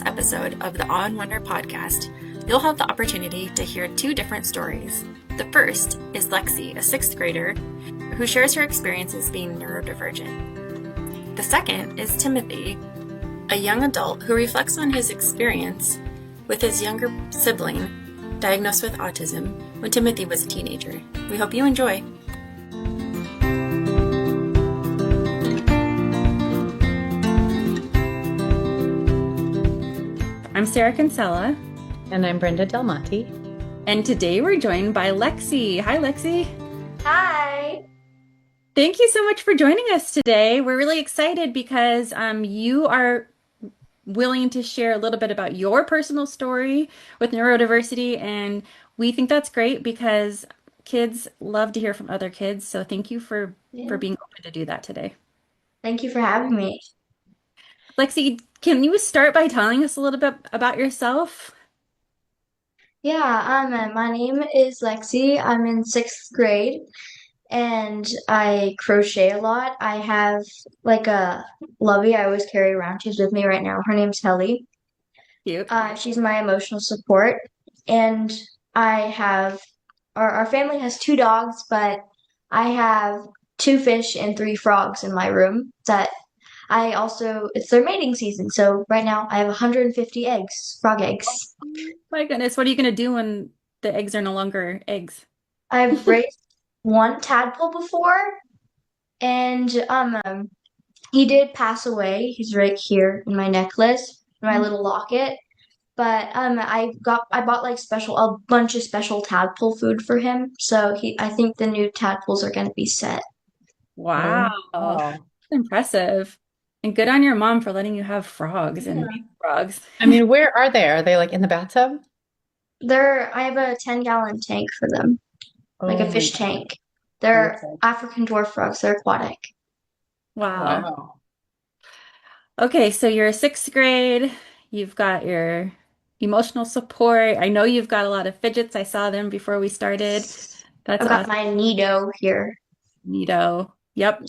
this episode of the Awe and Wonder podcast, you'll have the opportunity to hear two different stories. The first is Lexi, a sixth grader, who shares her experiences being neurodivergent. The second is Timothy, a young adult who reflects on his experience with his younger sibling diagnosed with autism when Timothy was a teenager. We hope you enjoy. I'm Sarah Kinsella. And I'm Brenda Del Monte. And today we're joined by Lexi. Hi, Lexi. Hi. Thank you so much for joining us today. We're really excited because you are willing to share a little bit about your personal story with neurodiversity, and we think that's great because kids love to hear from other kids. So thank you for being open to do that today. Thank you for having me. Lexi, can you start by telling us a little bit about yourself? Yeah, my name is Lexi. I'm in sixth grade and I crochet a lot. I have like a lovey I always carry around. She's with me right now. Her name's Helly. Cute. She's my emotional support. And I have, our family has two dogs, but I have two fish and three frogs in my room that it's their mating season. So right now I have 150 eggs, frog eggs. My goodness, what are you going to do when the eggs are no longer eggs? I've raised one tadpole before, and he did pass away. He's right here in my necklace, in my little locket. But I bought like a bunch of special tadpole food for him. So I think the new tadpoles are gonna be set. Wow. Oh. Impressive. And good on your mom for letting you have frogs and baby frogs. I mean, where are they? Are they like in the bathtub? I have a 10-gallon tank for them, like a fish tank. They're Okay. African dwarf frogs. They're aquatic. Wow. Wow. Okay, so you're sixth grade. You've got your emotional support. I know you've got a lot of fidgets. I saw them before we started. That's I've got awesome. my Nido here. Neato. Yep.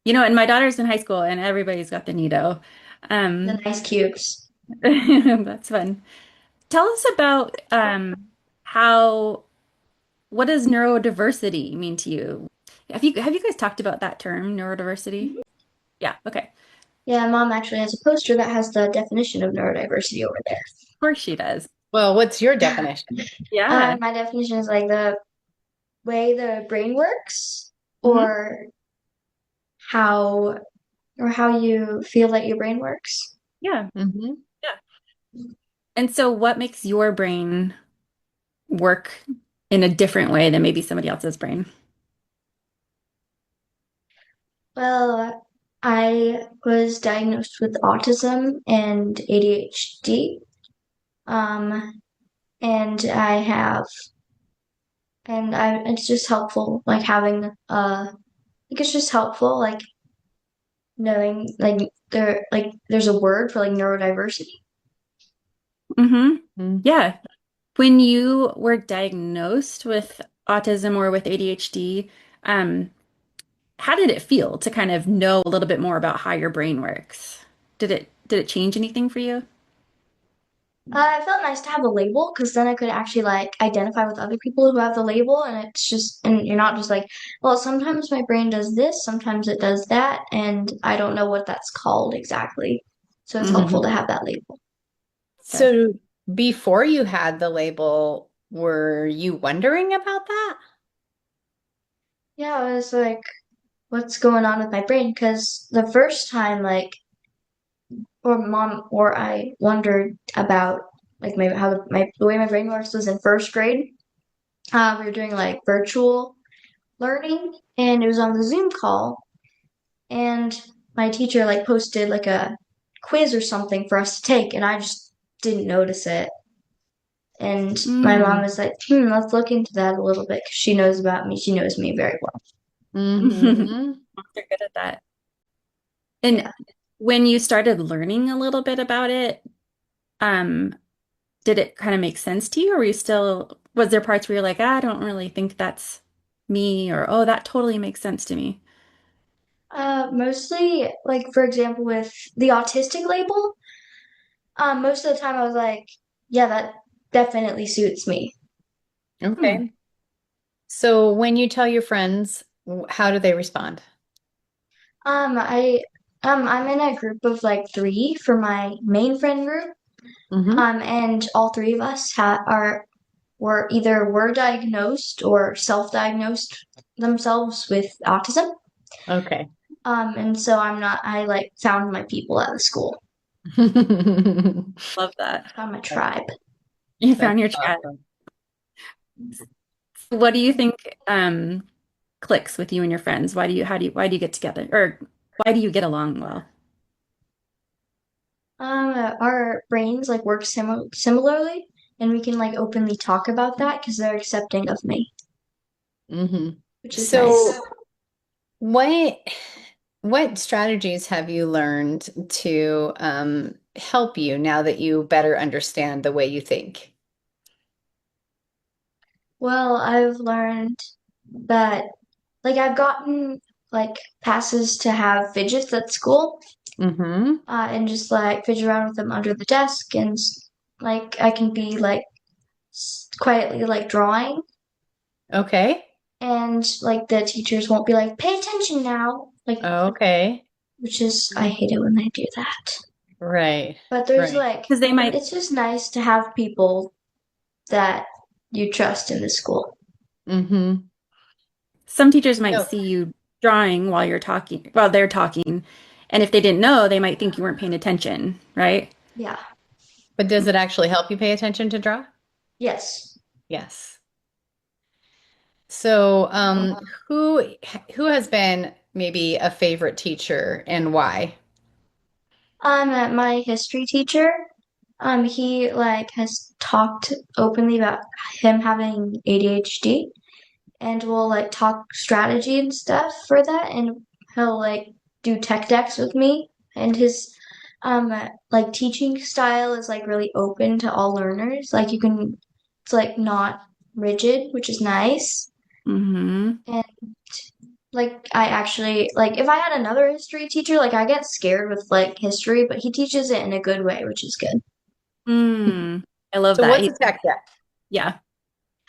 You know, and my daughter's in high school and everybody's got the Neato. The nice cubes. That's fun. Tell us about what does neurodiversity mean to you? Have you guys talked about that term, neurodiversity? Yeah, okay. Yeah, Mom actually has a poster that has the definition of neurodiversity over there. Of course she does. Well, what's your definition? Yeah. My definition is like the way the brain works, Mhm. or how how you feel that your brain works. Yeah. Mm-hmm. Yeah. And so what makes your brain work in a different way than maybe somebody else's brain? Well, I was diagnosed with autism and ADHD. Um, and it's just helpful, like having, it's just helpful, like knowing, there's a word for like neurodiversity. Mm-hmm. Yeah. When you were diagnosed with autism or with ADHD, um, how did it feel to kind of know a little bit more about how your brain works? Did it change anything for you? It felt nice to have a label because then I could actually like identify with other people who have the label, and and you're not just like, well, sometimes my brain does this, sometimes it does that, and I don't know what that's called exactly. So it's helpful to Mm-hmm. have that label. So before you had the label, were you wondering about that? Yeah, I was like, what's going on with my brain? Because the first time, or mom or I wondered about like maybe how the way my brain works was in first grade. We were doing like virtual learning, and it was on the Zoom call, and my teacher like posted like a quiz or something for us to take, and I just didn't notice it. And my mom was like, let's look into that a little bit because she knows about me. She knows me very well. Mm-hmm. They're good at that. And Yeah. when you started learning a little bit about it, um, did it kind of make sense to you, or was there parts where you're like, I don't really think that's me, or oh, that totally makes sense to me? Mostly, like for example, with the autistic label, Most of the time I was like, yeah, that definitely suits me. Hmm. Okay. So when you tell your friends, how do they respond? I I'm in a group of like three for my main friend group. Hmm. And all three of us ha are were either were diagnosed or self-diagnosed themselves with autism. Okay. And so I like found my people at the school, Love that. found my That's tribe. You that's found your tribe. awesome. What do you think clicks with you and your friends? Why do you get together? Or why do you get along well? Our brains like work similarly, and we can like openly talk about that because they're accepting of me, Hmm. which is nice. So what what strategies have you learned to help you now that you better understand the way you think? Well, I've learned that like I've gotten like passes to have fidgets at school, Hmm. and just like fidget around with them under the desk, and like I can be like quietly like drawing, Okay. and like the teachers won't be like, pay attention now, like Okay. which is I hate it when they do that. Right. But there's Right. like Because they might, it's just nice to have people that you trust in the school. Hmm. some teachers might So, see you drawing while they're talking, and if they didn't know, they might think you weren't paying attention, right? Yeah. but does it actually help you pay attention to draw? Yes. Yes. So, who who has been maybe a favorite teacher and why? My history teacher, he like has talked openly about him having ADHD, and we'll like talk strategy and stuff for that, and he'll like do tech decks with me, and his like teaching style is like really open to all learners. Like you can, it's like not rigid, which is nice. Mm-hmm. And like I actually like if I had another history teacher, like I get scared with like history, but he teaches it in a good way, which is good. Mm. I love So, that. what's a tech deck? Yeah,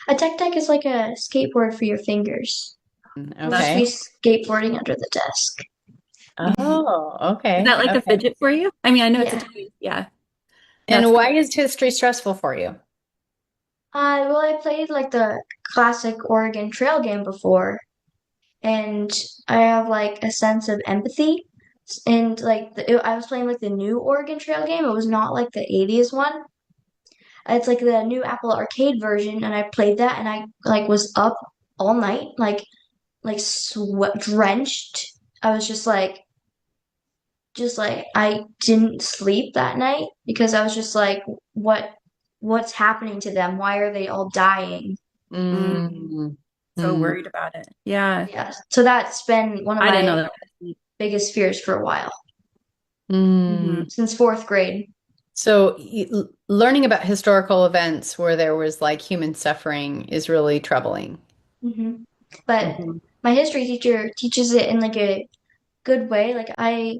A tech deck is like a skateboard for your fingers. We'll just be Okay. skateboarding under the desk. is Oh, okay. that like a Okay. fidget for you? I mean, I know it's a Yeah. toy. Yeah, that's And cool. why is history stressful for you? Well, I played like the classic Oregon Trail game before, and I have like a sense of empathy. And like I was playing like the new Oregon Trail game. It was not like the 80s one. It's like the new Apple Arcade version, and I played that, and I like was up all night, like sweat drenched. I was just like I didn't sleep that night because I was just like, what's happening to them? Why are they all dying? Mm. Mm, So mm, worried about it. Yeah, Yeah. So that's been one of I didn't know my that. biggest fears for a while, Mm-hmm. mm. since fourth grade. So, learning about historical events where there was like human suffering is really troubling. hmm But Mhm. my history teacher teaches it in like a good way. Like I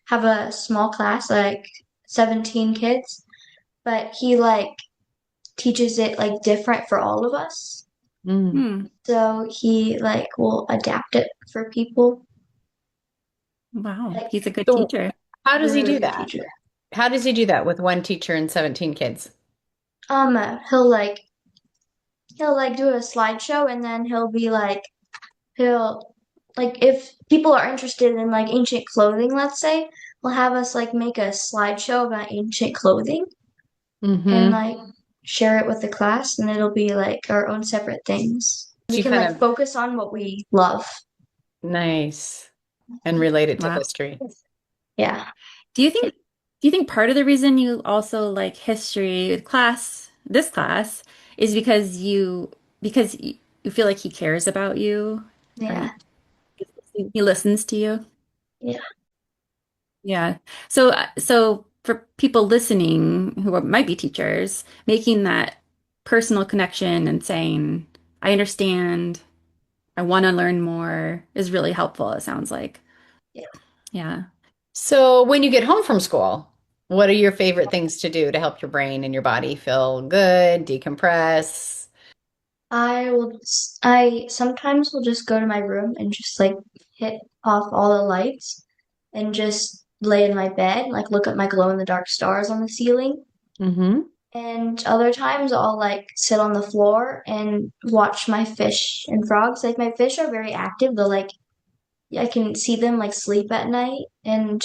have a small class, like 17 kids, but he like teaches it like different for all of us. Mm. Hmm. So he like will adapt it for people. Wow, Like he's a good So, teacher. how he's does a he really do good that? teacher. How does he do that with one teacher and 17 kids? He'll like do a slideshow, and then he'll like if people are interested in like ancient clothing, let's say, we'll have us like make a slideshow about ancient clothing and Hmm. like share it with the class, and it'll be like our own separate things. We You can kind like of focus on what we love. nice and relate it to Wow. history. Yeah. Do you think part of the reason you also like history this class, is because you feel like he cares about you and Yeah. he listens to you? Yeah. Yeah. So for people listening might be teachers, making that personal connection and saying, I understand, I want to learn more is really helpful, it sounds like. Yeah. Yeah. So, when you get home from school, What are your favorite things to do to help your brain and your body feel good, decompress? I sometimes will just go to my room and just like hit off all the lights and just lay in my bed, like look at my glow in the dark stars on the ceiling. Mm-hmm. And other times I'll like sit on the floor and watch my fish and frogs. Like my fish are very active. They'll like I can see them like sleep at night and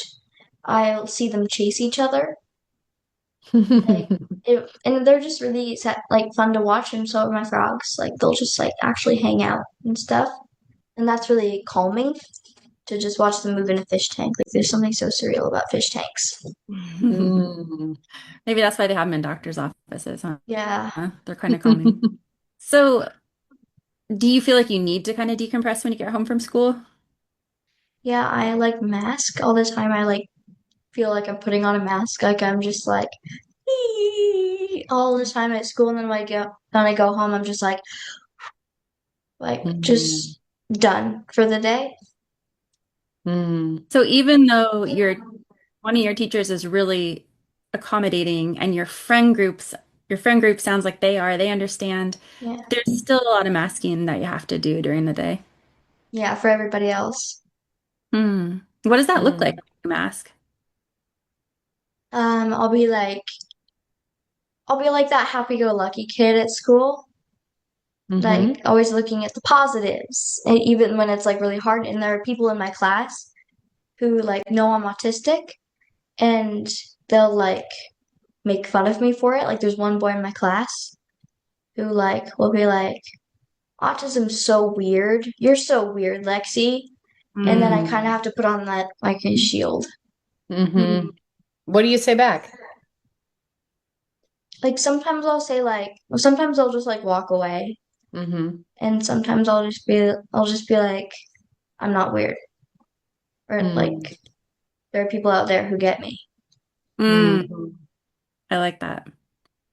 I'll see them chase each other. Like and they're just really like fun to watch. And so are my frogs. Like they'll just like actually hang out and stuff. And that's really calming to just watch them move in a fish tank. Like there's something so surreal about fish tanks. Mm. Maybe that's why they have them in doctor's offices, huh? Yeah. They're kind of calming. So, do you feel like you need to kind of decompress when you get home from school? Yeah, I like mask all the time. I like feel like I'm putting on a mask. Like I'm just like all the time at school, and then when I go home, I'm just like Mm. just done for the day. Mm. So, even though one of your teachers is really accommodating and your friend group sounds like they understand, Yeah, there's still a lot of masking that you have to do during the day. yeah, for everybody else. Hmm. What does that look like, Mm. mask? Um, I'll be like I'll be like that happy-go-lucky kid at school, like Mm-hmm. always looking at the positives, and even when it's like really hard. And there are people in my class who like know I'm autistic, and they'll like make fun of me for it. Like there's one boy in my class who like will be like, autism's so weird. You're so weird, Lexi. And then I Hmm. kind of have to put on that like a shield. Mm-hmm. What do you say back? Like sometimes I'll say like, or sometimes I'll just like walk away, Mm-hmm. and sometimes I'll just be like, I'm not weird, or Mm. like there are people out there who get me. Mm. Mm. I like that.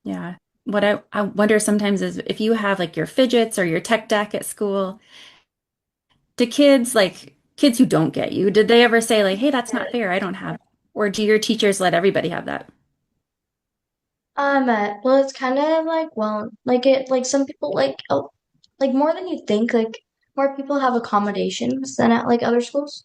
Yeah. What I wonder sometimes is if you have like your fidgets or your tech deck at school, do kids who don't get you, did they ever say like, "Hey, that's not fair. I don't have," or do your teachers let everybody have that? Well, it's kind of like, well, like it, like some people like more than you think, like more people have accommodations than at like other schools.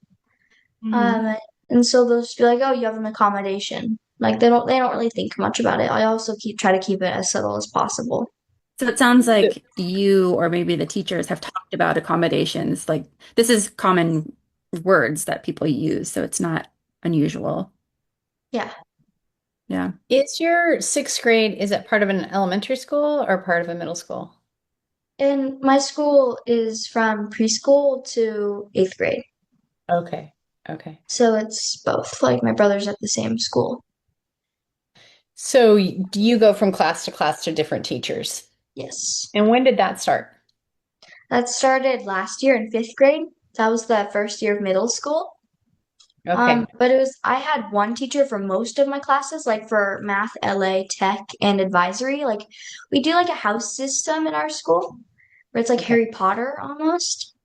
Hmm. Um, and so they'll just be like, oh, you have an accommodation. Like they don't really think much about it. I also try to keep it as subtle as possible. So it sounds like you or maybe the teachers have talked about accommodations. Like this is common words that people use, so it's not unusual. Yeah. Yeah. Is your sixth grade, is it part of an elementary school or part of a middle school? And my school is from preschool to eighth grade. Okay. Okay. So it's both. Like my brother's at the same school. So do you go from class to different teachers? Yes. And when did that start? That started last year in fifth grade. That was the first year of middle school. Okay. But I had one teacher for most of my classes, like for math, LA, tech, and advisory. Like we do like a house system in our school where it's like Okay. Harry Potter almost.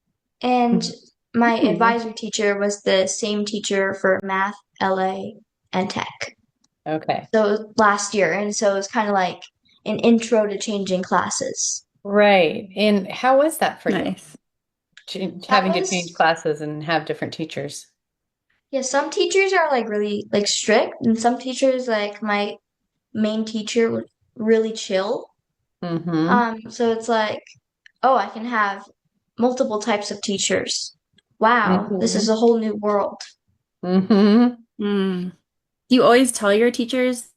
And my Hmm. advisory teacher was the same teacher for math, LA, and tech. Okay. So it was last year, and so it was kind of like an intro to changing classes. Right. And how was that for you? Nice. That Having to change was, classes and have different teachers. yeah, some teachers are like really like strict, and some teachers like my main teacher was really chill. Mm-hmm. So it's like, oh, I can have multiple types of teachers. Wow, this is Mm-hmm. a whole new world. Mm-hmm. Mm. Do you always tell your teachers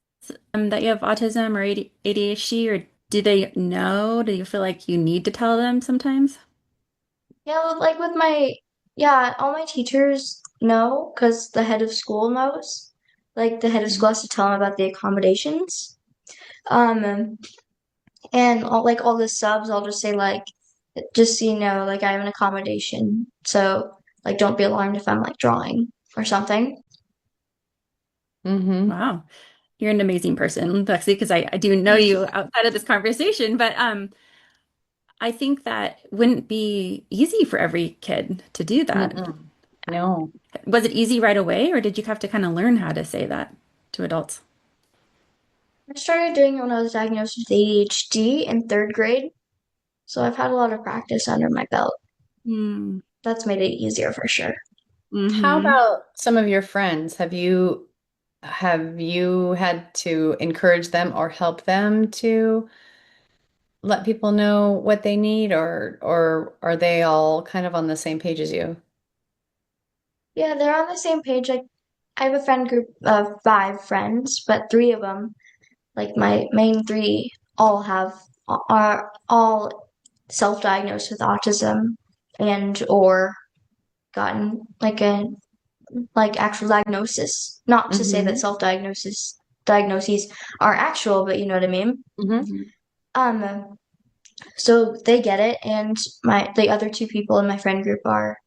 that you have autism or ADHD, or do they know? Do you feel like you need to tell them sometimes? Yeah, like with my, yeah, all my teachers know because the head of school knows. Like the head of school has to tell them about the accommodations. Um, and like all the subs, I'll just say like, just so you know, like I have an accommodation. So like, don't be alarmed if I'm like drawing or something. Mm-hmm. Wow. You're an amazing person, Lexi, because I do know you outside of this conversation, but I think that wouldn't be easy for every kid to do that. Mm-mm. No. Was it easy right away, or did you have to kind of learn how to say that to adults? I started doing it when I was diagnosed with ADHD in third grade, so I've had a lot of practice under my belt. Mm. That's made it easier for sure. How Mm-hmm. about some of your friends? Have you had to encourage them or help them to let people know what they need, or are they all kind of on the same page as you? Yeah, they're on the same page. Like, I have a friend group of five friends, but three of them, like my main three, are all self-diagnosed with autism and or gotten like a like actual diagnosis. Not to say that Hmm. self-diagnosis diagnoses are actual, but you know what I mean. Hmm. Mm-hmm. Um, so they get it, and my the other two people in my friend group are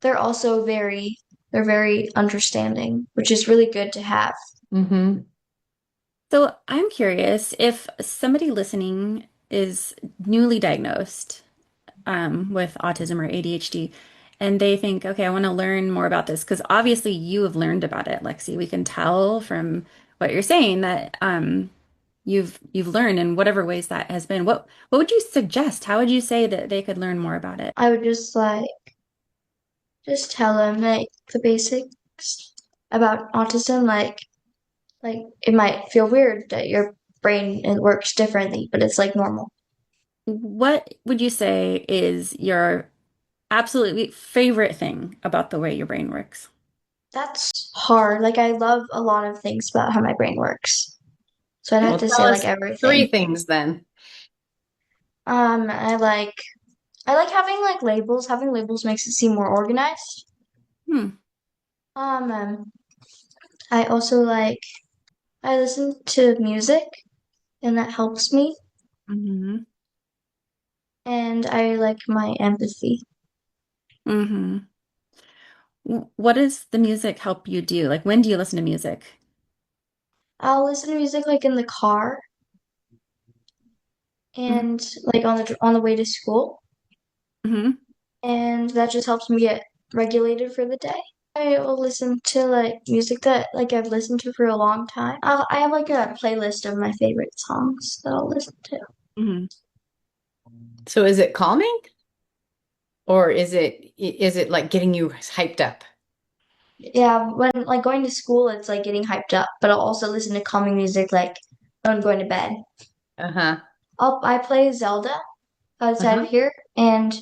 they're also they're very understanding, which is really good to have. Hmm. So I'm curious if somebody listening is newly diagnosed with autism or ADHD, and they think, okay, I want to learn more about this because obviously you have learned about it, Lexi. We can tell from what you're saying that you've learned in whatever ways that has been. What would you suggest? How would you say that they could learn more about it? I would just tell them like the basics about autism, like it might feel weird that your brain it works differently, but it's like normal. What would you say is your absolutely favorite thing about the way your brain works? That's hard. Like I love a lot of things about how my brain works. So I'd have Well, to tell say like us three everything. things then. Um, I like I like having like labels. Having labels makes it seem more organized. Hmm. Um, I also like I listen to music and that helps me. Mm-hmm. And I like my empathy. Mm-hmm. What does the music help you do? Like, when do you listen to music? I'll listen to music like in the car and like on the way to school, Mm-hmm. and that just helps me get regulated for the day. I will listen to like music that like I've listened to for a long time. I have like a playlist of my favorite songs that I'll listen to. Mm-hmm. So is it calming, or is it like getting you hyped up? Yeah, when like going to school, it's like getting hyped up, but I'll also listen to calming music like when I'm going to bed. Uh-huh. I play Zelda outside of Uh-huh. here, and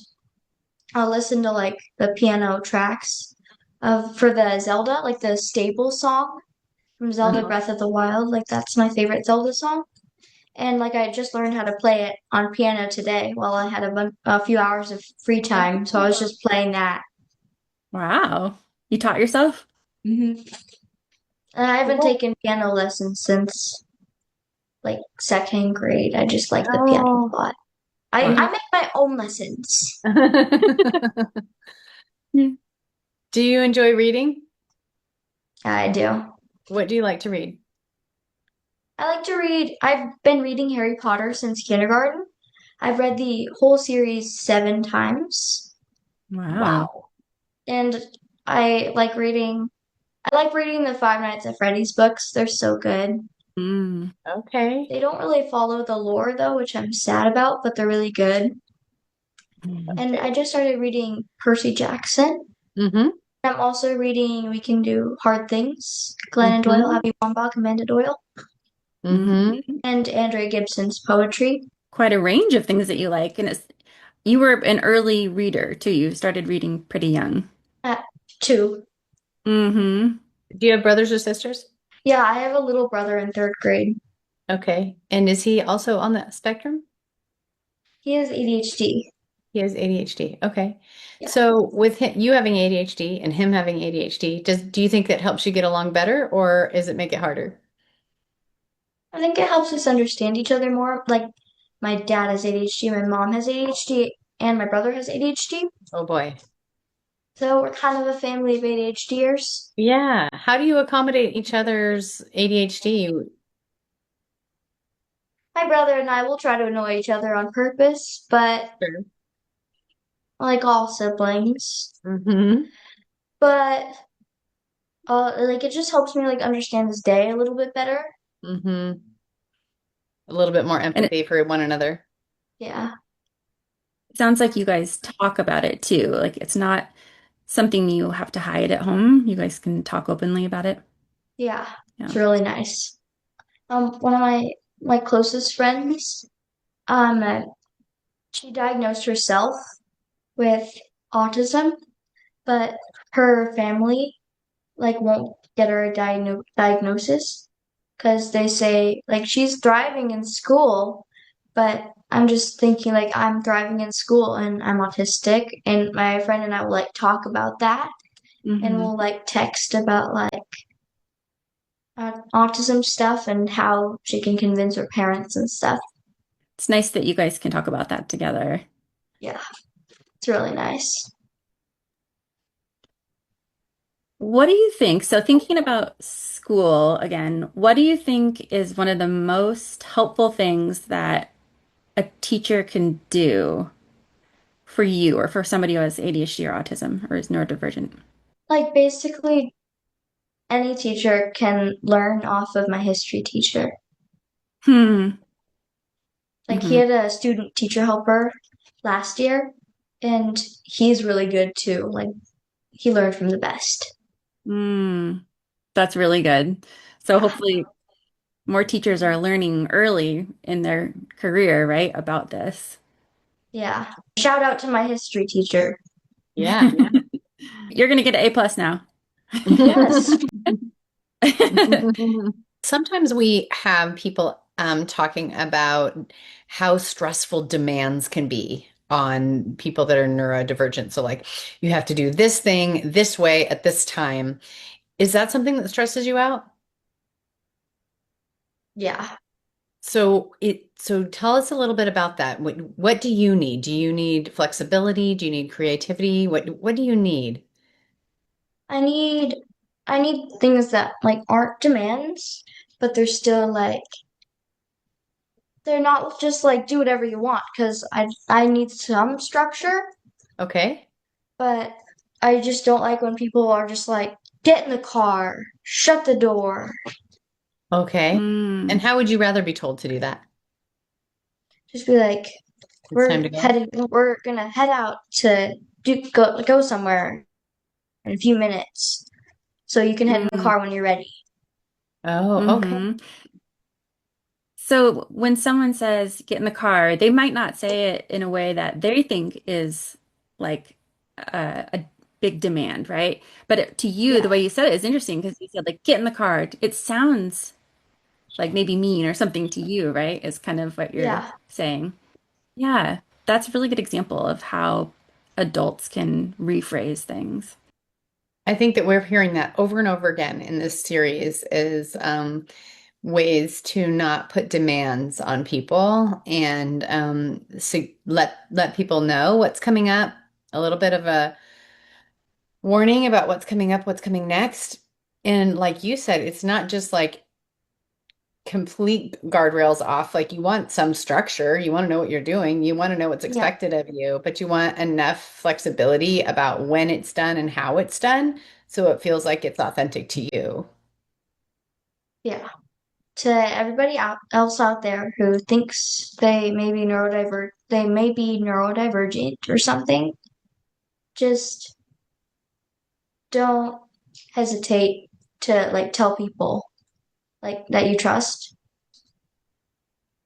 I'll listen to like the piano tracks of for the Zelda, like the stable song from Zelda Uh-huh. Breath of the Wild. Like that's my favorite Zelda song. And like I just learned how to play it on piano today while I had a few hours of free time. So I was just playing that. Wow. You taught yourself? Hmm. And I haven't Cool. taken piano lessons since like second grade. I just like the piano a Oh. lot. Wow. I make my own lessons. Yeah. Do you enjoy reading? I do. What do you like to read? I like to read. I've been reading Harry Potter since kindergarten. I've read the whole series 7 times. Wow. Wow. And I like reading the Five Nights at Freddy's books. They're so good. Mm. Okay. They don't really follow the lore though, which I'm sad about, but they're really good. And I Okay. just started reading Percy Jackson. Mm-hmm. I'm also reading We Can Do Hard Things, Glennon Doyle, Mm-hmm. Abby Wambach, Amanda Doyle, Mm-hmm. and Andrea Gibson's poetry. Quite a range of things that you like. And you were an early reader too. You started reading pretty young. At two. Mm-hmm. Do you have brothers or sisters? Yeah, I have a little brother in third grade. Okay. And is he also on the spectrum? He has ADHD. He has ADHD. Okay. Yeah. So with him, you having ADHD and him having ADHD, do you think that helps you get along better, or does it make it harder? I think it helps us understand each other more. Like my dad has ADHD, my mom has ADHD, and my brother has ADHD. Oh boy. So we're kind of a family of ADHDers. Yeah. How do you accommodate each other's ADHD? My brother and I will try to annoy each other on purpose, but Sure. like all siblings. Mm-hmm. But like it just helps me like understand his day a little bit better. Mm-hmm. A little bit more And it empathy for one another. Yeah. sounds like you guys talk about it too. Like it's not something you have to hide at home. You guys can talk openly about it. Yeah. It's Yeah. really nice. One of my closest friends, uh, she diagnosed herself with autism, but her family like won't get her a diagnosis because they say like she's thriving in school, but I'm just thinking like I'm thriving in school and I'm autistic, and my friend and I will like talk about that, and Hmm. we'll like text about like autism stuff and how she can convince her parents and stuff. It's nice that you guys can talk about that together. Yeah, it's really nice. What do you think? So, thinking about school again, what do you think is one of the most helpful things that a teacher can do for you or for somebody who has ADHD or autism or is neurodivergent? Like basically any teacher can learn off of my history teacher. Hmm. Like he Hmm. had a student teacher helper last year, and he's really good too. Like he learned from the best. Hmm. That's really good. So, Yeah, hopefully, more teachers are learning early in their career, right, about this. yeah. Shout out to my history teacher. Yeah. You're going to get an A+ now. Yes. Sometimes we have people talking about how stressful demands can be on people that are neurodivergent. So, like, you have to do this thing this way at this time. Is that something that stresses you out? Yeah. So tell us a little bit about that. What do you need? Do you need flexibility? Do you need creativity? What do you need? I need I need things that like aren't demands, but they're still like they're not just like do whatever you want because I need some structure, Okay. but I just don't like when people are just like get in the car, shut the door. Okay. And Mm. how would you rather be told to do that? Just be like It's time to go. we're gonna head out to go somewhere in a few minutes. So you can head in the Mm. car when you're ready. Oh, okay. Hmm. So when someone says get in the car, they might not say it in a way that they think is like a big demand, right? But to you, the Yeah. way you said it is interesting because you said like get in the car. It sounds like maybe mean or something to you, right? Is kind of what you're Yeah. saying. Yeah, that's a really good example of how adults can rephrase things. I think that we're hearing that over and over again in this series is ways to not put demands on people and so let people know what's coming up, a little bit of a warning about what's coming up, what's coming next. And like you said, it's not just like complete guardrails off. Like you want some structure, you want to know what you're doing, you want to know what's Yeah. expected of you, but you want enough flexibility about when it's done and how it's done so it feels like it's authentic to you. Yeah. To everybody else out there who thinks they may be neurodivergent or something, just don't hesitate to like tell people like that you trust.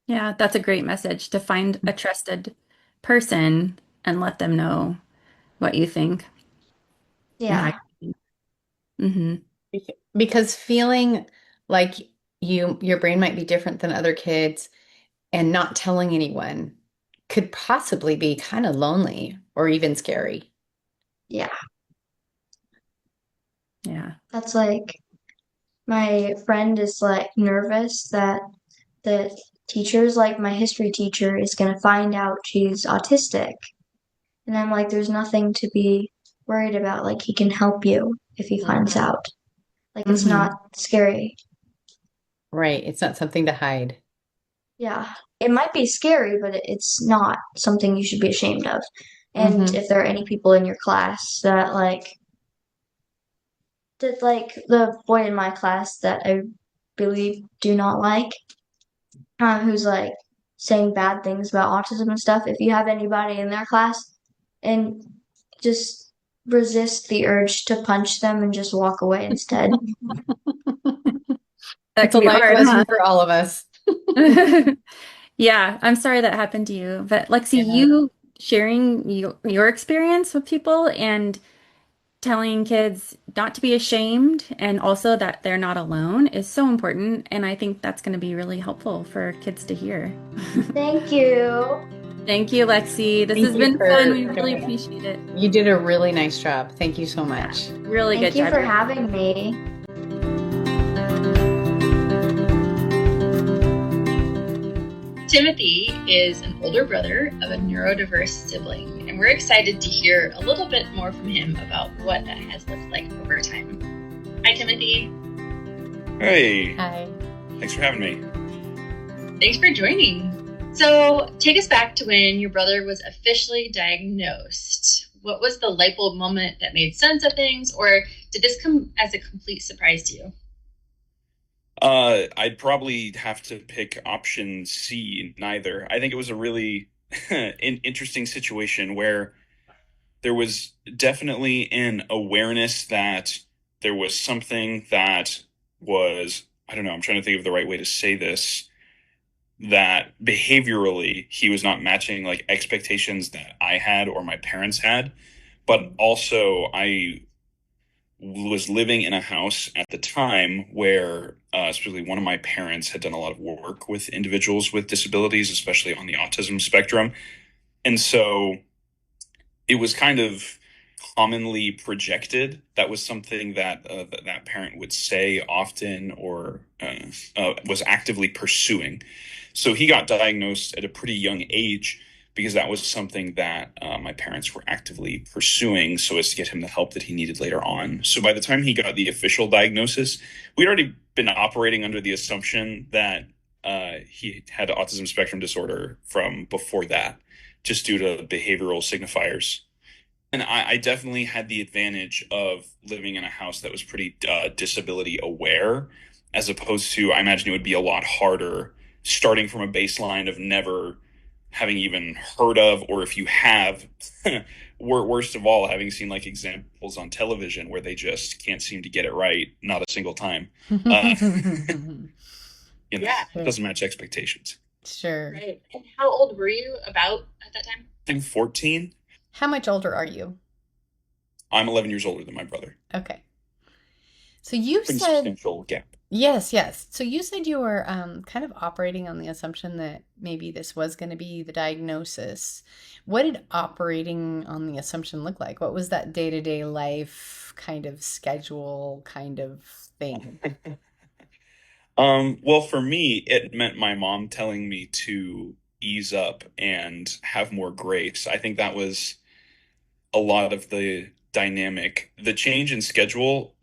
Yeah, that's a great message to find a trusted person and let them know what you think and how Yeah. you think. Hmm. Because feeling like your brain might be different than other kids and not telling anyone could possibly be kind of lonely or even scary. Yeah. Yeah. That's like my friend is like nervous that the teachers, like my history teacher, is gonna find out she's autistic. And I'm like, there's nothing to be worried about. Like he can help you if he finds Mhm. out. Like it's Hmm. not scary. Right. It's not something to hide. Yeah. It might be scary, but it's not something you should be ashamed of. And Hmm. if there are any people in your class that like the boy in my class that I really do not like, who's like saying bad things about autism and stuff, if you have anybody in their class, and just resist the urge to punch them and just walk away instead. That It's can a be life hard, lesson huh? for all of us. Yeah, I'm sorry that happened to you. But Lexi, Yeah. you sharing your experience with people and telling kids not to be ashamed and also that they're not alone is so important. And I think that's going to be really helpful for kids to hear. Thank you. Thank you, Lexi. This Thank has you been fun. for We really doing it. appreciate it. You did a really nice job. Thank you so Yeah, much. really good Thank you job. for having me. Timothy is an older brother of a neurodiverse sibling, and we're excited to hear a little bit more from him about what that has looked like over time. Hi, Timothy. Hey, Hi. thanks for having me. Thanks for joining. So, take us back to when your brother was officially diagnosed. What was the light bulb moment that made sense of things, or did this come as a complete surprise to you? I'd probably have to pick option C, neither. I think it was a really interesting situation where there was definitely an awareness that there was something that was, I don't know, I'm trying to think of the right way to say this, that behaviorally he was not matching like expectations that I had or my parents had. But also, I was living in a house at the time where, especially one of my parents had done a lot of work with individuals with disabilities, especially on the autism spectrum. And so it was kind of commonly projected. That was something that that parent would say often or was actively pursuing. So he got diagnosed at a pretty young age because that was something that my parents were actively pursuing so as to get him the help that he needed later on. So by the time he got the official diagnosis, we'd already been operating under the assumption that he had autism spectrum disorder from before that, just due to behavioral signifiers. And I definitely had the advantage of living in a house that was pretty disability aware, as opposed to, I imagine it would be a lot harder starting from a baseline of never having even heard of, or if you have, worst of all, having seen like examples on television where they just can't seem to get it right, not a single time. Uh, Yeah. it doesn't match expectations. Sure. Right. And how old were you about at that time? I'm 14. How much older are you? I'm 11 years older than my brother. Okay. So you Pretty said, substantial gap. yes, yes. So you said you were kind of operating on the assumption that maybe this was going to be the diagnosis. What did operating on the assumption look like? What was that day-to-day life kind of schedule kind of thing? Well, for me, it meant my mom telling me to ease up and have more grace. I think that was a lot of the dynamic. The change in schedule,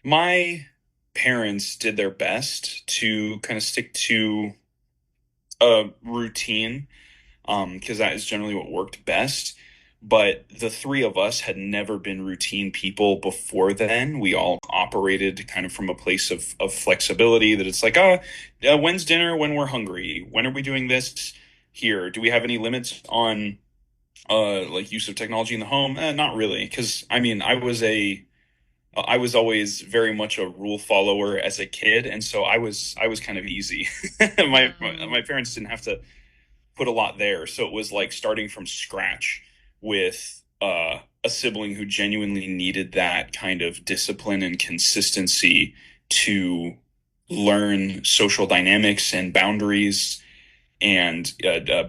my parents did their best to kind of stick to a routine, because that is generally what worked best. But the three of us had never been routine people before then. We all operated kind of from a place of flexibility that it's like, when's dinner when we're hungry? When are we doing this here? Do we have any limits on like use of technology in the home? Not really, because I mean, I was always very much a rule follower as a kid, and so I was kind of easy. My parents didn't have to put a lot there. So it was like starting from scratch with a sibling who genuinely needed that kind of discipline and consistency to learn social dynamics and boundaries and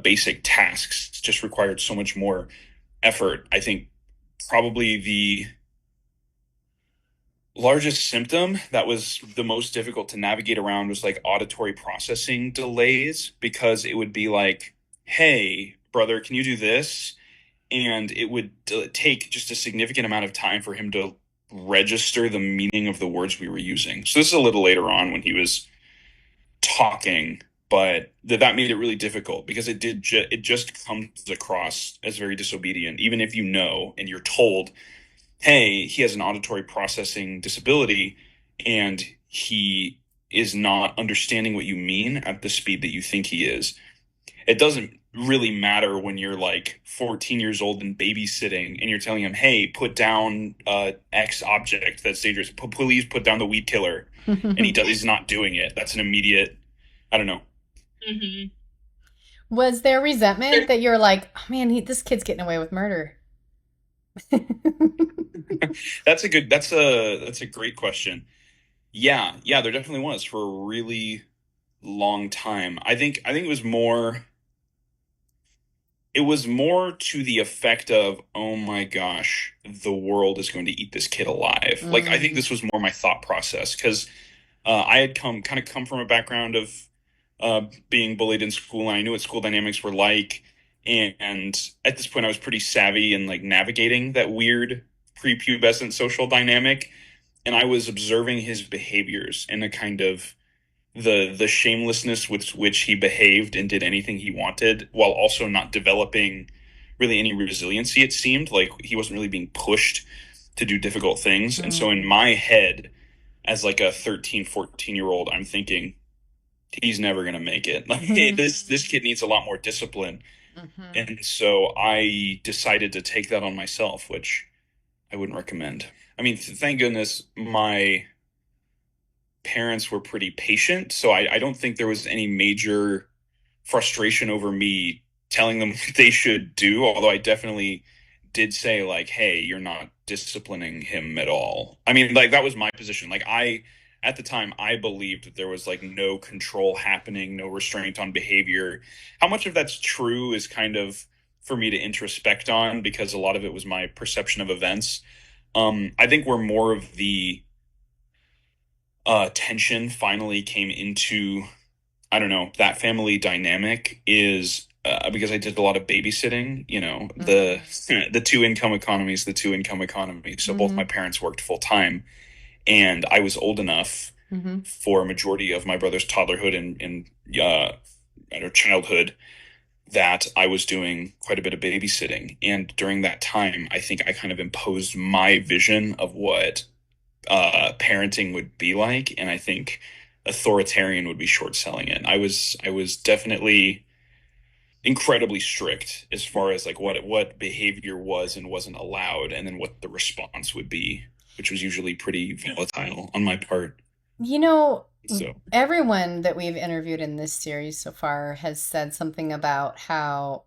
basic tasks. Just required so much more effort. I think probably the largest symptom that was the most difficult to navigate around was like auditory processing delays, because it would be like, hey, brother, can you do this? And it would take just a significant amount of time for him to register the meaning of the words we were using. So this is a little later on when he was talking, but that made it really difficult because it just comes across as very disobedient, even if you know and you're told, hey, he has an auditory processing disability and he is not understanding what you mean at the speed that you think he is. It doesn't really matter when you're like 14 years old and babysitting and you're telling him, hey, put down X object that's dangerous. Please put down the weed killer. And he's not doing it. That's an immediate, I don't know. Mm-hmm. Was there resentment that you're like, oh man, this kid's getting away with murder? That's a great question. Yeah, there definitely was for a really long time. I think it was more to the effect of, oh my gosh, the world is going to eat this kid alive. Like, I think this was more my thought process because I had come from a background of being bullied in school, and I knew what school dynamics were like. And at this point, I was pretty savvy in like navigating that weird prepubescent social dynamic, and I was observing his behaviors and a kind of the shamelessness with which he behaved and did anything he wanted, while also not developing really any resiliency. It seemed like he wasn't really being pushed to do difficult things. And so in my head, as like a 13, 14-year-old, I'm thinking, he's never going to make it. Like, this kid needs a lot more discipline. And so I decided to take that on myself, which I wouldn't recommend. I mean, thank goodness my parents were pretty patient, so I don't think there was any major frustration over me telling them what they should do, although I definitely did say, like, hey, you're not disciplining him at all. I mean, like, that was my position. Like, at the time, I believed that there was like no control happening, no restraint on behavior. How much of that's true is kind of for me to introspect on, because a lot of it was my perception of events. I think where more of the tension finally came into, I don't know, that family dynamic is because I did a lot of babysitting, the two income economies. So both my parents worked full time, and I was old enough for a majority of my brother's toddlerhood and childhood that I was doing quite a bit of babysitting. And during that time, I think I kind of imposed my vision of what parenting would be like, and I think authoritarian would be short selling it. I was definitely incredibly strict as far as like what behavior was and wasn't allowed, and then what the response would be, which was usually pretty volatile on my part. So Everyone that we've interviewed in this series so far has said something about how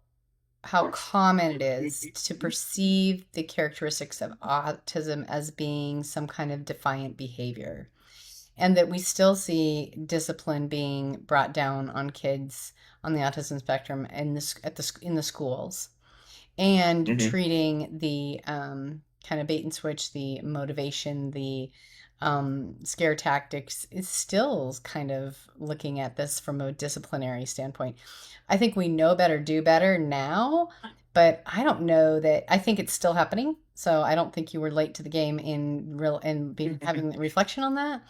common it is to perceive the characteristics of autism as being some kind of defiant behavior, and that we still see discipline being brought down on kids on the autism spectrum in the schools, and treating the kind of bait and switch, the motivation, the scare tactics is still kind of looking at this from a disciplinary standpoint. I think we know better, do better now, but I don't know that. I think it's still happening. So I don't think you were late to the game in having reflection on that.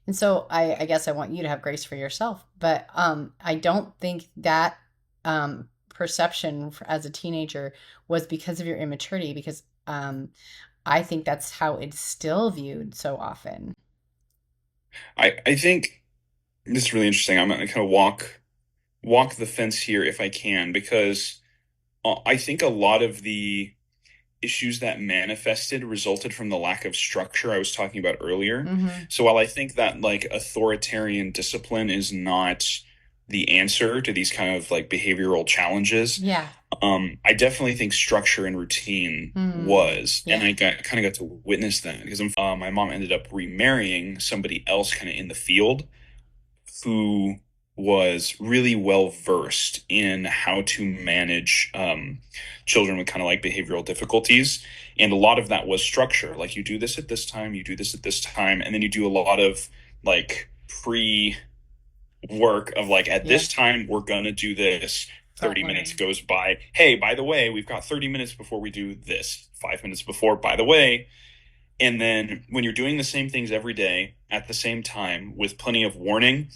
And so I guess I want you to have grace for yourself. But I don't think that perception as a teenager was because of your immaturity, because I think that's how it's still viewed so often. I think this is really interesting. I'm going to kind of walk the fence here if I can, because I think a lot of the issues that manifested resulted from the lack of structure I was talking about earlier. So while I think that like authoritarian discipline is not the answer to these kind of like behavioral challenges, I definitely think structure and routine was. And I kind of got to witness that because my mom ended up remarrying somebody else kind of in the field who was really well versed in how to manage children with kind of like behavioral difficulties. And a lot of that was structure. Like, you do this at this time, you do this at this time, and then you do a lot of like work of like, at this time, we're going to do this. 30 minutes goes by. Hey, by the way, we've got 30 minutes before we do this. 5 minutes before, by the way. And then when you're doing the same things every day at the same time with plenty of warning,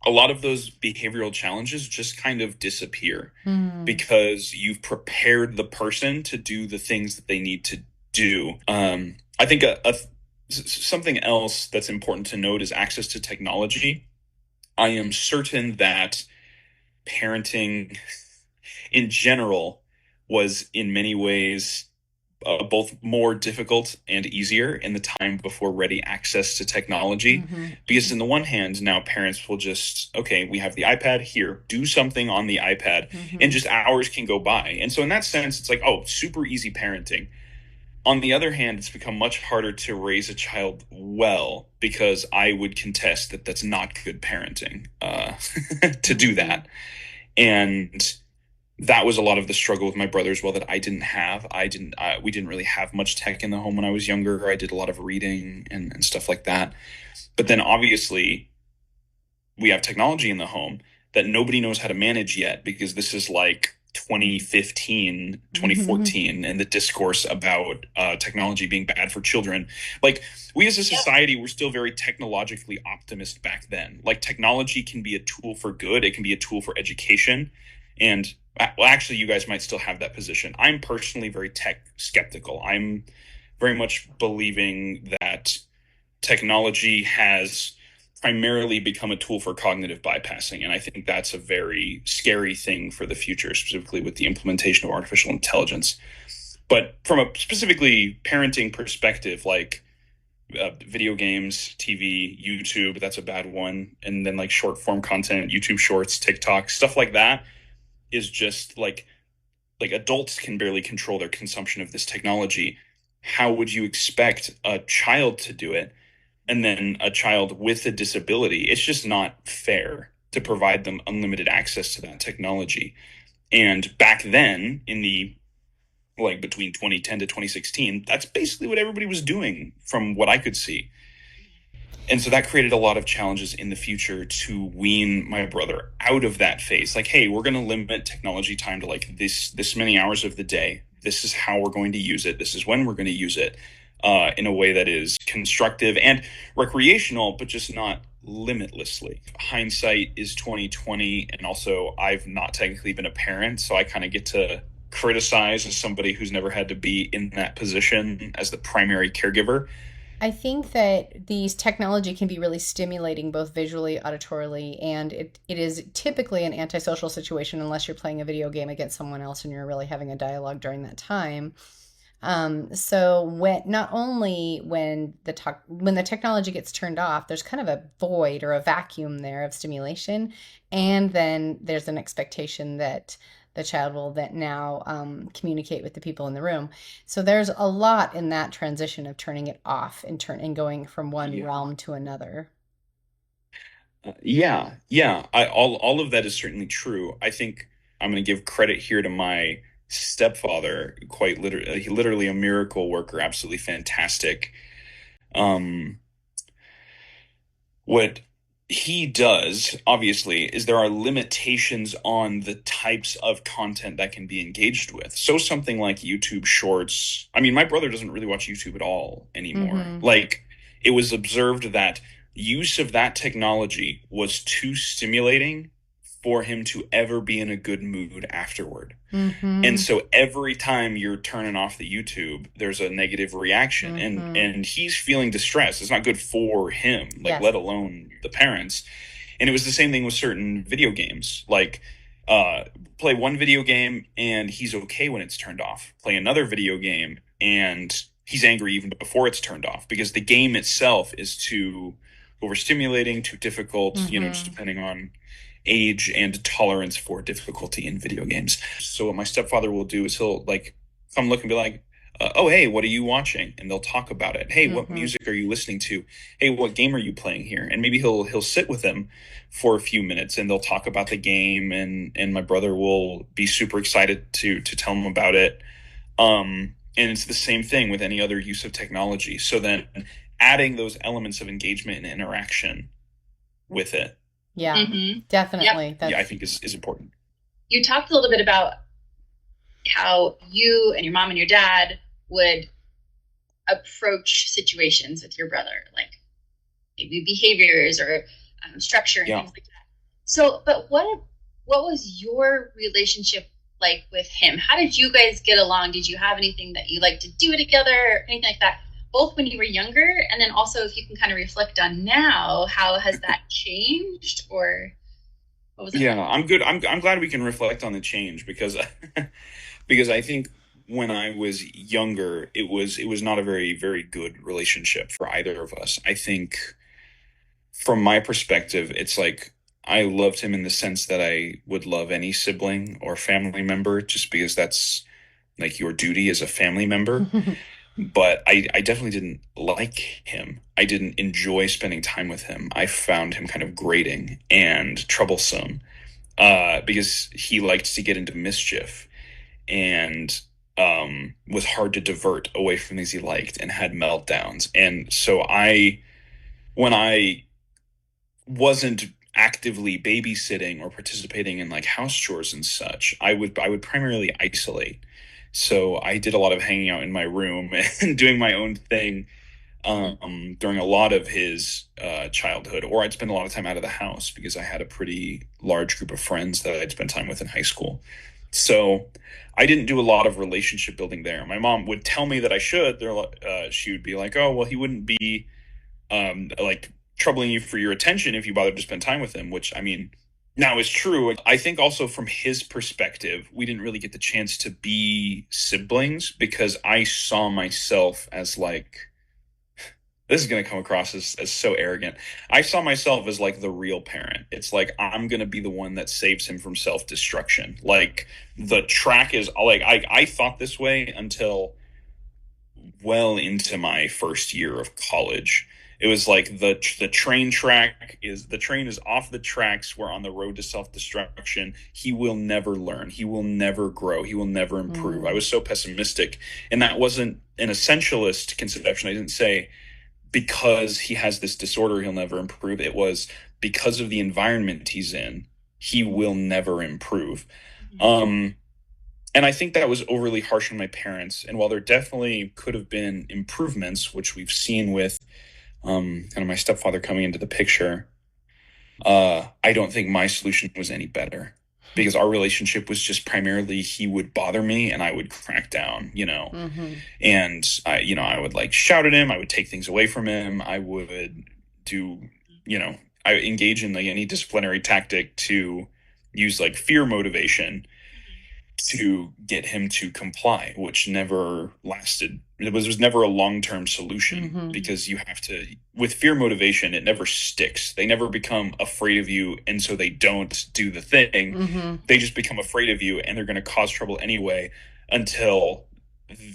a lot of those behavioral challenges just kind of disappear because you've prepared the person to do the things that they need to do. I think something else that's important to note is access to technology. I am certain that parenting in general was in many ways both more difficult and easier in the time before ready access to technology. Mm-hmm. Because in the one hand, now parents will just, okay, we have the iPad here, do something on the iPad, Mm-hmm. and just hours can go by. And so in that sense, it's like, oh, super easy parenting. On the other hand, it's become much harder to raise a child well, because I would contest that that's not good parenting to do that. And that was a lot of the struggle with my brother as well that I didn't have. We didn't really have much tech in the home when I was younger. I did a lot of reading and stuff like that. But then obviously we have technology in the home that nobody knows how to manage yet, because this is like 2015, 2014, and the discourse about technology being bad for children. Like, we as a society were still very technologically optimist back then. Like, technology can be a tool for good. It can be a tool for education. And well, actually, you guys might still have that position. I'm personally very tech skeptical. I'm very much believing that technology has primarily become a tool for cognitive bypassing. And I think that's a very scary thing for the future, specifically with the implementation of artificial intelligence. But from a specifically parenting perspective, like video games, TV, YouTube, that's a bad one. And then like short form content, YouTube Shorts, TikTok, stuff like that is just like adults can barely control their consumption of this technology. How would you expect a child to do it? And then a child with a disability, it's just not fair to provide them unlimited access to that technology. And back then, in the like between 2010 to 2016, that's basically what everybody was doing from what I could see. And so that created a lot of challenges in the future to wean my brother out of that phase. Like, hey, we're going to limit technology time to like this many hours of the day. This is how we're going to use it. This is when we're going to use it. In a way that is constructive and recreational, but just not limitlessly. Hindsight is 2020, and also I've not technically been a parent, so I kind of get to criticize as somebody who's never had to be in that position as the primary caregiver. I think that these technology can be really stimulating both visually, auditorily, and it is typically an antisocial situation unless you're playing a video game against someone else and you're really having a dialogue during that time. So not only when the technology gets turned off, there's kind of a void or a vacuum there of stimulation, and then there's an expectation that the child will then now communicate with the people in the room. So there's a lot in that transition of turning it off and going from one realm to another. Yeah. All of that is certainly true. I think I'm going to give credit here to my stepfather, quite literally a miracle worker, absolutely fantastic. What he does, obviously, is there are limitations on the types of content that can be engaged with. So something like YouTube Shorts. I mean, my brother doesn't really watch YouTube at all anymore. Like, it was observed that use of that technology was too stimulating for him to ever be in a good mood afterward. And so every time you're turning off the YouTube, there's a negative reaction, and he's feeling distressed. It's not good for him, like, let alone the parents. And it was the same thing with certain video games. Like, play one video game and he's okay when it's turned off. Play another video game and he's angry even before it's turned off, because the game itself is too overstimulating, too difficult, just depending on age and tolerance for difficulty in video games. So what my stepfather will do is he'll like come look and be like, oh, hey, what are you watching? And they'll talk about it. Hey, what music are you listening to? Hey, what game are you playing here? And maybe he'll sit with them for a few minutes and they'll talk about the game, and my brother will be super excited to tell him about it. And it's the same thing with any other use of technology. So then adding those elements of engagement and interaction with it. Yeah, definitely. Yep. I think is important. You talked a little bit about how you and your mom and your dad would approach situations with your brother, like maybe behaviors or structure and things like that. So, but what was your relationship like with him? How did you guys get along? Did you have anything that you like to do together or anything like that? both when you were younger, and then also if you can kind of reflect on now, how has that changed, or what was that? Yeah, I'm good. I'm glad we can reflect on the change because because I think when I was younger, it was not a very good relationship for either of us. I think from my perspective, it's like I loved him in the sense that I would love any sibling or family member just because that's like your duty as a family member. But I definitely didn't like him. I didn't enjoy spending time with him. I found him kind of grating and troublesome because he liked to get into mischief and was hard to divert away from things he liked and had meltdowns. And so when I wasn't actively babysitting or participating in like house chores and such, I would primarily isolate. So I did a lot of hanging out in my room and doing my own thing during a lot of his childhood, or I'd spend a lot of time out of the house because I had a pretty large group of friends that I'd spent time with in high school. So I didn't do a lot of relationship building there. My mom would tell me that I should. She would be like, "Oh, well, he wouldn't be like troubling you for your attention if you bothered to spend time with him," which I mean now is true. I think also from his perspective, we didn't really get the chance to be siblings because I saw myself as like, this is going to come across as so arrogant. I saw myself as like the real parent. It's like I'm going to be the one that saves him from self-destruction. Like the track is like I thought this way until well into my first year of college. It was like the train is off the tracks. We're on the road to self-destruction. He will never learn. He will never grow. He will never improve. I was so pessimistic, and that wasn't an essentialist conception. I didn't say because he has this disorder he'll never improve. It was because of the environment he's in, he will never improve. And I think that was overly harsh on my parents. And while there definitely could have been improvements, which we've seen with kind of my stepfather coming into the picture, I don't think my solution was any better because our relationship was just primarily he would bother me and I would crack down, and I would like shout at him. I would take things away from him. I would do, I engage in like any disciplinary tactic to use like fear motivation to get him to comply, which never lasted. It was never a long-term solution because you have to, with fear motivation, it never sticks. They never become afraid of you, and so they don't do the thing. They just become afraid of you, and they're going to cause trouble anyway until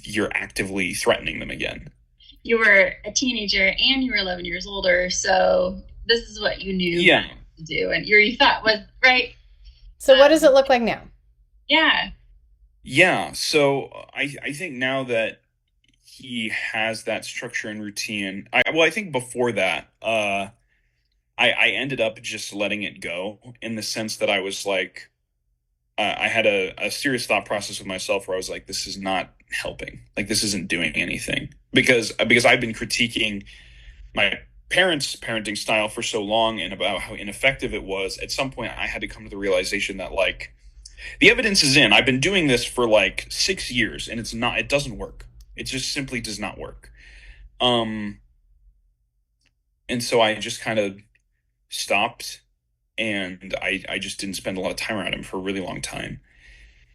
you're actively threatening them again. You were a teenager and you were 11 years older, so this is what you knew to do, and you thought was right. So what does it look like now? Yeah. So I think now that he has that structure and routine, I think before that, I ended up just letting it go in the sense that I was like, I had a serious thought process with myself where I was like, this is not helping. Like, this isn't doing anything because I've been critiquing my parents' parenting style for so long and about how ineffective it was. At some point, I had to come to the realization that like, the evidence is in. I've been doing this for like 6 years and it doesn't work. It just simply does not work. And so I just kind of stopped and I just didn't spend a lot of time around him for a really long time.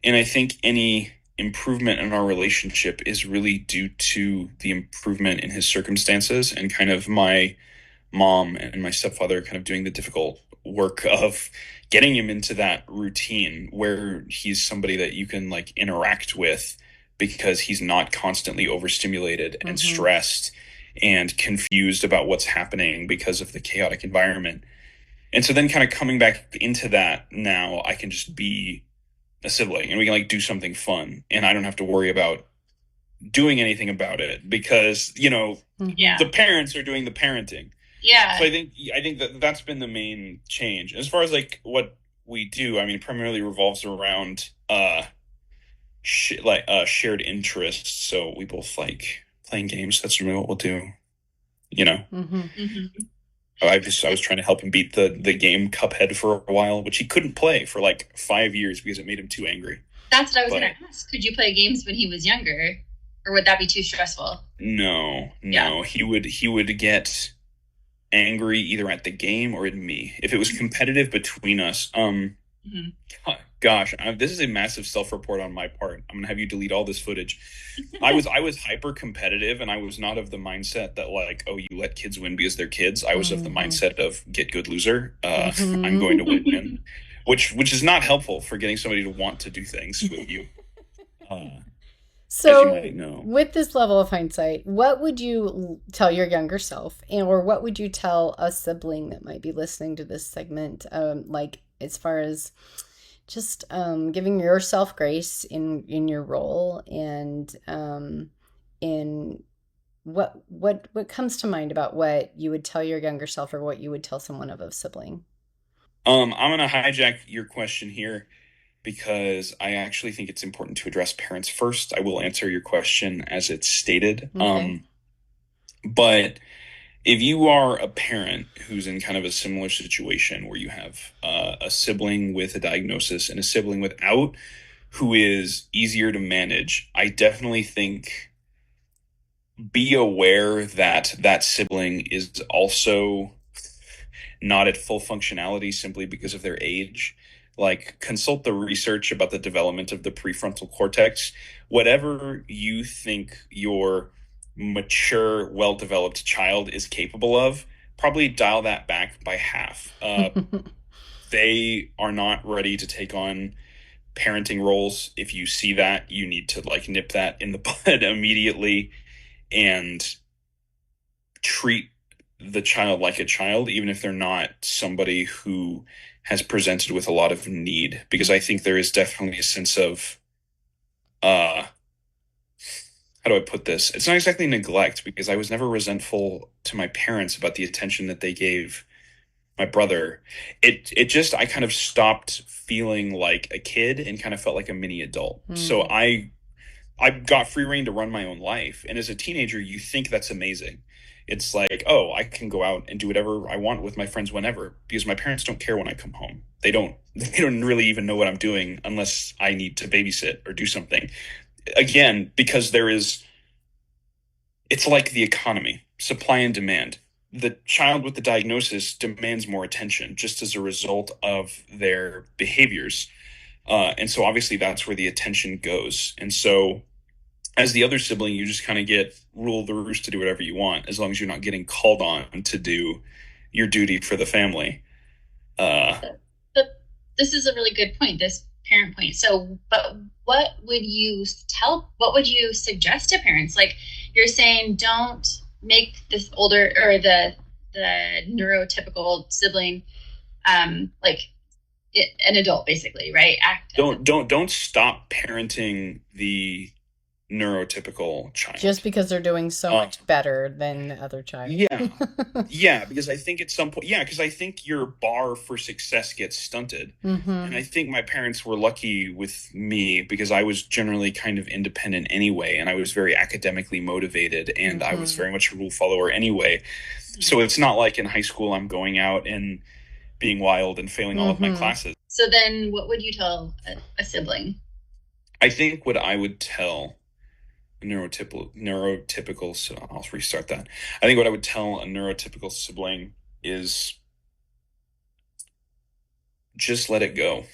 And I think any improvement in our relationship is really due to the improvement in his circumstances and kind of my mom and my stepfather kind of doing the difficult work of getting him into that routine where he's somebody that you can like interact with because he's not constantly overstimulated and stressed and confused about what's happening because of the chaotic environment. And so then kind of coming back into that, now I can just be a sibling and we can like do something fun and I don't have to worry about doing anything about it because, the parents are doing the parenting. Yeah. So I think that's been the main change. As far as like what we do, I mean, it primarily revolves around shared interests. So we both like playing games. That's really what we'll do. I was trying to help him beat the game Cuphead for a while, which he couldn't play for like 5 years because it made him too angry. That's what I was going to ask. Could you play games when he was younger? Or would that be too stressful? No. Yeah. He would get angry either at the game or at me if it was competitive between us. Gosh, this is a massive self-report on my part. I'm gonna have you delete all this footage. I was hyper competitive, and I was not of the mindset that like, oh, you let kids win because they're kids. I was of the mindset of get good, loser. I'm going to win, which is not helpful for getting somebody to want to do things with you. So, as you might know. With this level of hindsight, what would you tell your younger self, or what would you tell a sibling that might be listening to this segment? Like as far as just giving yourself grace in your role, and in what comes to mind about what you would tell your younger self, or what you would tell someone of a sibling? I'm gonna hijack your question here because I actually think it's important to address parents first. I will answer your question as it's stated. Okay. But if you are a parent who's in kind of a similar situation where you have a sibling with a diagnosis and a sibling without, who is easier to manage, I definitely think be aware that that sibling is also not at full functionality simply because of their age. Like, consult the research about the development of the prefrontal cortex. Whatever you think your mature, well developed child is capable of, probably dial that back by half. They are not ready to take on parenting roles. If you see that, you need to like nip that in the bud immediately and treat the child like a child, even if they're not somebody who has presented with a lot of need, because I think there is definitely a sense of how do I put this? It's not exactly neglect, because I was never resentful to my parents about the attention that they gave my brother. It just, I kind of stopped feeling like a kid and kind of felt like a mini adult. So I got free reign to run my own life. And as a teenager, you think that's amazing. It's like, oh, I can go out and do whatever I want with my friends whenever, because my parents don't care when I come home. They don't really even know what I'm doing unless I need to babysit or do something. Again, because it's like the economy, supply and demand. The child with the diagnosis demands more attention just as a result of their behaviors. And so obviously that's where the attention goes. And so as the other sibling, you just kind of get rule the roost to do whatever you want, as long as you're not getting called on to do your duty for the family. But this is a really good point, this parent point. So, but what would you suggest to parents? Like, you're saying don't make this older or the neurotypical sibling like an adult, basically, right? Don't stop parenting the neurotypical child just because they're doing so much better than the other child. Yeah, because I think at some point, because I think your bar for success gets stunted. And I think my parents were lucky with me because I was generally kind of independent anyway, and I was very academically motivated, and I was very much a rule follower anyway. So it's not like in high school I'm going out and being wild and failing all of my classes. So then what would you tell a sibling? I think what I would tell neurotypical, so I'll restart that. I think what I would tell a neurotypical sibling is just let it go.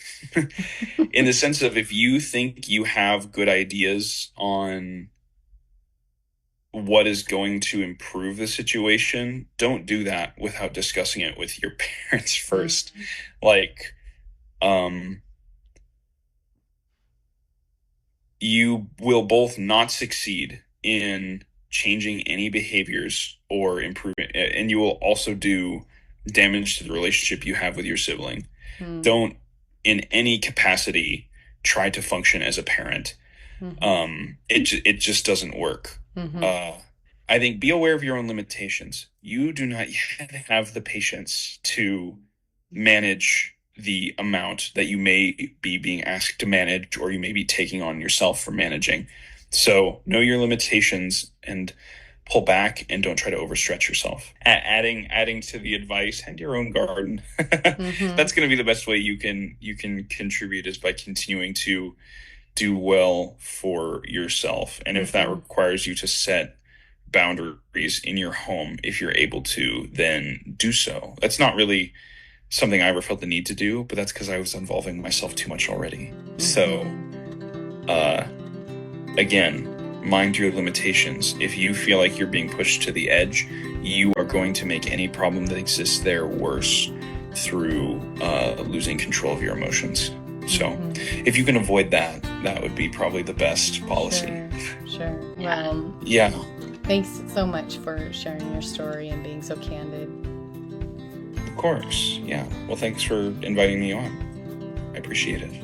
In the sense of, if you think you have good ideas on what is going to improve the situation, don't do that without discussing it with your parents first. Like, you will both not succeed in changing any behaviors or improving, and you will also do damage to the relationship you have with your sibling. Don't, in any capacity, try to function as a parent. It just doesn't work. I think be aware of your own limitations. You do not yet have the patience to manage the amount that you may be being asked to manage, or you may be taking on yourself for managing. So know your limitations and pull back, and don't try to overstretch yourself. Adding to the advice, tend your own garden. That's going to be the best way you can contribute, is by continuing to do well for yourself. And if that requires you to set boundaries in your home, if you're able to, then do so. That's not really something I ever felt the need to do, but that's because I was involving myself too much already. So, again, mind your limitations. If you feel like you're being pushed to the edge, you are going to make any problem that exists there worse through losing control of your emotions. So if you can avoid that, that would be probably the best policy. Sure. Well, yeah. Thanks so much for sharing your story and being so candid. Of course. Yeah. Well, thanks for inviting me on. I appreciate it.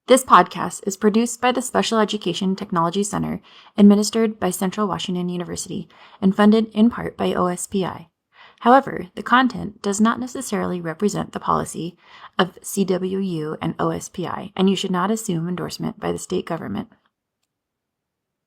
This podcast is produced by the Special Education Technology Center, administered by Central Washington University, and funded in part by OSPI. However, the content does not necessarily represent the policy of CWU and OSPI, and you should not assume endorsement by the state government.